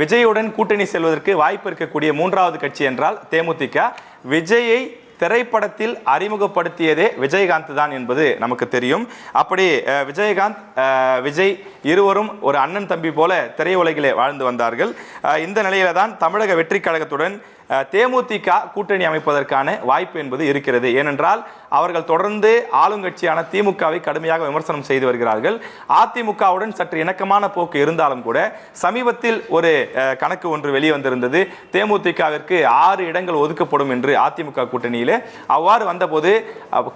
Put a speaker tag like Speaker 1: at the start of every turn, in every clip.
Speaker 1: விஜயுடன் கூட்டணி செல்வதற்கு வாய்ப்பு இருக்கக்கூடிய மூன்றாவது கட்சி என்றால் தேமுதிக. விஜயை திரைப்படத்தில் அறிமுகப்படுத்தியதே விஜயகாந்த் தான் என்பது நமக்கு தெரியும். அப்படி விஜயகாந்த் விஜய் இருவரும் ஒரு அண்ணன் தம்பி போல திரையுலகிலே வாழ்ந்து வந்தார்கள். இந்த நிலையில தான் தமிழக வெற்றி கழகத்துடன் தேமுதிக கூட்டணி அமைப்பதற்கான வாய்ப்பு என்பது இருக்கிறது. ஏனென்றால் அவர்கள் தொடர்ந்து ஆளுங்கட்சியான திமுகவை கடுமையாக விமர்சனம் செய்து வருகிறார்கள். அதிமுகவுடன் சற்று இணக்கமான போக்கு இருந்தாலும் கூட சமீபத்தில் ஒரு கணக்கு ஒன்று வெளிவந்திருந்தது. தேமுதிகவிற்கு 6 இடங்கள் ஒதுக்கப்படும் என்று அதிமுக கூட்டணியிலே. அவ்வாறு வந்தபோது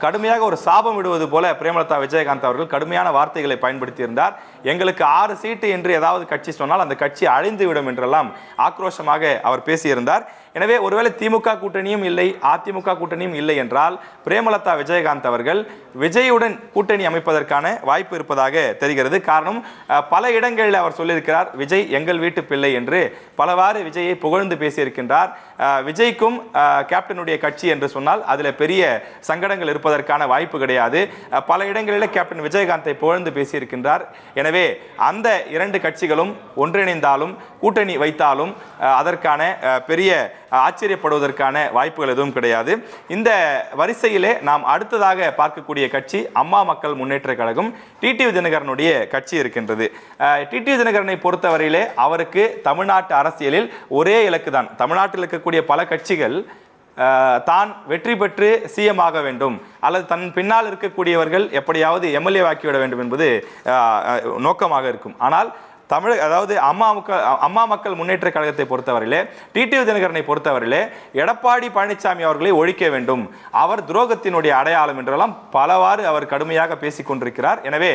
Speaker 1: கடுமையாக ஒரு சாபம் விடுவது போல பிரேமலதா விஜயகாந்த் அவர்கள் கடுமையான வார்த்தைகளை பயன்படுத்தி இருந்தார். எங்களுக்கு 6 சீட்டு என்று ஏதாவது கட்சி சொன்னால் அந்த கட்சி அழிந்துவிடும் என்றெல்லாம் ஆக்ரோஷமாக அவர் பேசியிருந்தார். எனவே ஒருவேளை திமுக கூட்டணியும் இல்லை, அதிமுக கூட்டணியும் இல்லை என்றால் பிரேமலதா விஜயகாந்த் அவர்கள் விஜயுடன் கூட்டணி அமைப்பதற்கான வாய்ப்பு இருப்பதாக தெரிகிறது. காரணம், பல இடங்களில் அவர் சொல்லியிருக்கிறார் விஜய் எங்கள் வீட்டு பிள்ளை என்று பலவாறு விஜயை புகழ்ந்து பேசியிருக்கின்றார். விஜய்க்கும் கேப்டனுடைய கட்சி என்று சொன்னால் அதில் பெரிய சங்கடங்கள் இருப்பதற்கான வாய்ப்பு கிடையாது. பல இடங்களில் கேப்டன் விஜயகாந்தை புகழ்ந்து பேசியிருக்கின்றார். எனவே அந்த 2 கட்சிகளும் ஒன்றிணைந்தாலும் கூட்டணி வைத்தாலும் அதற்கான பெரிய ஆச்சரியப்படுவதற்கான வாய்ப்புகள் எதுவும் கிடையாது. இந்த வரிசையிலே நாம் அடுத்ததாக பார்க்கக்கூடிய கட்சி அம்மா மக்கள் முன்னேற்ற கழகம். டிடிவி தினகரனுடைய கட்சி இருக்கின்றது. டிடிவி தினகரனை பொறுத்தவரையிலே அவருக்கு தமிழ்நாட்டு அரசியலில் ஒரே இலக்கு தான். தமிழ்நாட்டில் இருக்கக்கூடிய பல கட்சிகள் தான் வெற்றி பெற்று சிஎம் ஆக வேண்டும் அல்லது தன் பின்னால் இருக்கக்கூடியவர்கள் எப்படியாவது எம்எல்ஏ ஆக்கிவிட வேண்டும் என்பது நோக்கமாக இருக்கும். ஆனால் அதாவது அம்மா மக்கள் முன்னேற்ற கழகத்தை பொறுத்தவரையிலே டிடிவி தினகரனை பொறுத்தவரையிலே எடப்பாடி பழனிசாமி அவர்களை ஒழிக்க வேண்டும், அவர் துரோகத்தினுடைய அடையாளம் என்றெல்லாம் பலவாறு அவர் கடுமையாக பேசிக் கொண்டிருக்கிறார். எனவே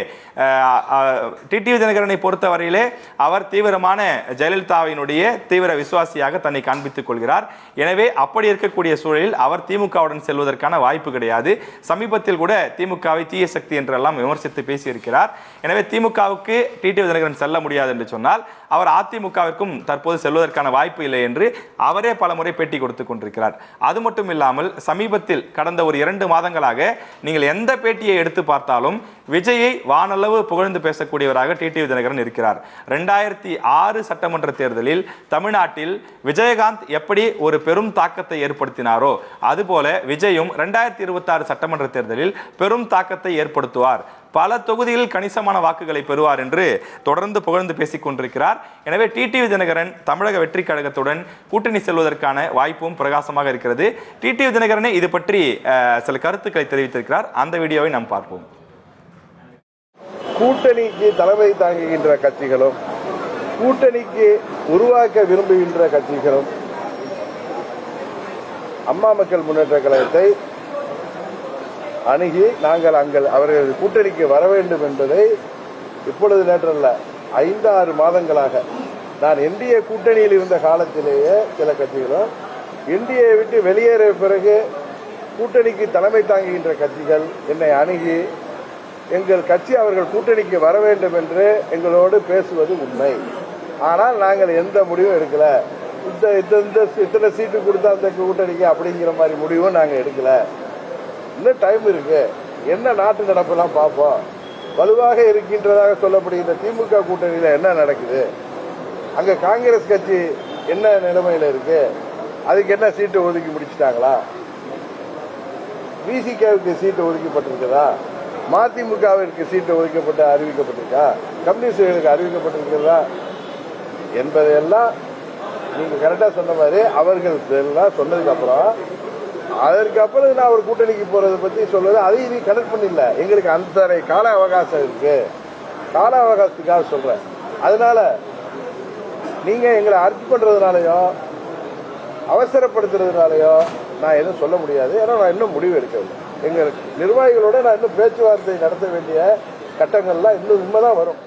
Speaker 1: டிடிவி தினகரனை பொறுத்தவரையிலே அவர் தீவிரமான ஜெயலலிதாவினுடைய தீவிர விசுவாசியாக தன்னை காண்பித்துக் கொள்கிறார். எனவே அப்படி இருக்கக்கூடிய சூழலில் அவர் திமுகவுடன் செல்வதற்கான வாய்ப்பு கிடையாது. சமீபத்தில் கூட திமுகவை தீய சக்தி என்றெல்லாம் விமர்சித்து பேசியிருக்கிறார். எனவே திமுகவுக்கு டிடிவி தினகரன் செல்ல முடியாது என்று சொன்னால் அவர் அதிமுகவிற்கும் தற்போது செல்வதற்கான வாய்ப்பு இல்லை என்று அவரே பல முறை பேட்டி கொடுத்துக் கொண்டிருக்கிறார். அது மட்டும் இல்லாமல் சமீபத்தில் கடந்த ஒரு 2 மாதங்களாக நீங்கள் எந்த பேட்டியை எடுத்து பார்த்தாலும் விஜயை வானளவு புகழ்ந்து பேசக்கூடியவராக டிடிவி தினகரன் இருக்கிறார். 2006 சட்டமன்ற தேர்தலில் தமிழ்நாட்டில் விஜயகாந்த் எப்படி ஒரு பெரும் தாக்கத்தை ஏற்படுத்தினாரோ அதுபோல விஜயும் 2026 சட்டமன்ற தேர்தலில் பெரும் தாக்கத்தை ஏற்படுத்துவார், பல தொகுதிகளில் கணிசமான வாக்குகளை பெறுவார் என்று தொடர்ந்து புகழ்ந்து பேசிக் கொண்டிருக்கிறார். எனவே டிடிவி தினகரன் தமிழக வெற்றி கழகத்துடன் கூட்டணி செல்வதற்கான வாய்ப்பும் பிரகாசமாக இருக்கிறது. டிடிவி தினகரனே இது பற்றி சில கருத்துக்களை தெரிவித்திருக்கிறார். அந்த வீடியோவை நாம் பார்ப்போம்.
Speaker 2: கூட்டணிக்கு தலைமை தாங்குகின்ற கட்சிகளும் கூட்டணிக்கு உருவாக்க விரும்புகின்ற கட்சிகளும் அம்மா மக்கள் முன்னேற்ற கழகத்தை அணுகி நாங்கள் அவர்கள் கூட்டணிக்கு வர வேண்டும் என்பதை இப்பொழுது நேற்றல்ல 5-6 மாதங்களாக நான் என்டிஏ கூட்டணியில் இருந்த காலத்திலேயே சில கட்சிகளும் என்டிஏ விட்டு வெளியேறிய பிறகு கூட்டணிக்கு தலைமை தாங்குகின்ற கட்சிகள் என்னை அணுகி எங்கள் கட்சி அவர்கள் கூட்டணிக்கு வர வேண்டும் என்று எங்களோடு பேசுவது உண்மை. ஆனால் நாங்கள் எந்த முடிவும் எடுக்கல. இத்தனை சீட்டு கொடுத்தா அந்த கூட்டணிக்கு அப்படிங்கிற மாதிரி முடிவும் நாங்கள் எடுக்கல. இன்னும் டைம் இருக்கு, என்ன நாட்டு நடப்பெல்லாம் பார்ப்போம். வலுவாக இருக்கின்றதாக சொல்லப்படுகின்ற திமுக கூட்டணியில் என்ன நடக்குது, அங்க காங்கிரஸ் கட்சி என்ன நிலைமையில இருக்கு, அதுக்கு என்ன சீட்டு ஒதுக்கி முடிச்சுட்டாங்களா, விசிகேவுக்கு சீட்டு ஒதுக்கப்பட்டிருக்குதா, மதிமுகவிற்கு சீட்டு ஒதுக்கப்பட்டு அறிவிக்கப்பட்டிருக்கா, கம்யூனிஸ்டுகளுக்கு அறிவிக்கப்பட்டிருக்கிறதா என்பதையெல்லாம் நீங்க கரெக்டா சொன்ன மாதிரி அவர்கள் எல்லாம் சொன்னதுக்கு அப்புறம் அதற்கப்புறம் நான் ஒரு கூட்டணிக்கு போறதை பத்தி சொல்றது அதையும் நீ கனெக்ட் பண்ணிடல. எங்களுக்கு அந்த கால அவகாசம் இருக்கு, கால அவகாசத்துக்காக சொல்றேன். அதனால நீங்க எங்களை அர்ஜ் பண்றதுனாலயோ அவசரப்படுத்துறதுனாலயோ நான் எதுவும் சொல்ல முடியாது. ஏன்னா நான் இன்னும் முடிவு எடுக்கவில்லை. எங்க நிர்வாகிகளோட நான் இன்னும் பேச்சுவார்த்தை நடத்த வேண்டிய கட்டங்கள்லாம் இன்னும் உண்மைதான் வரும்.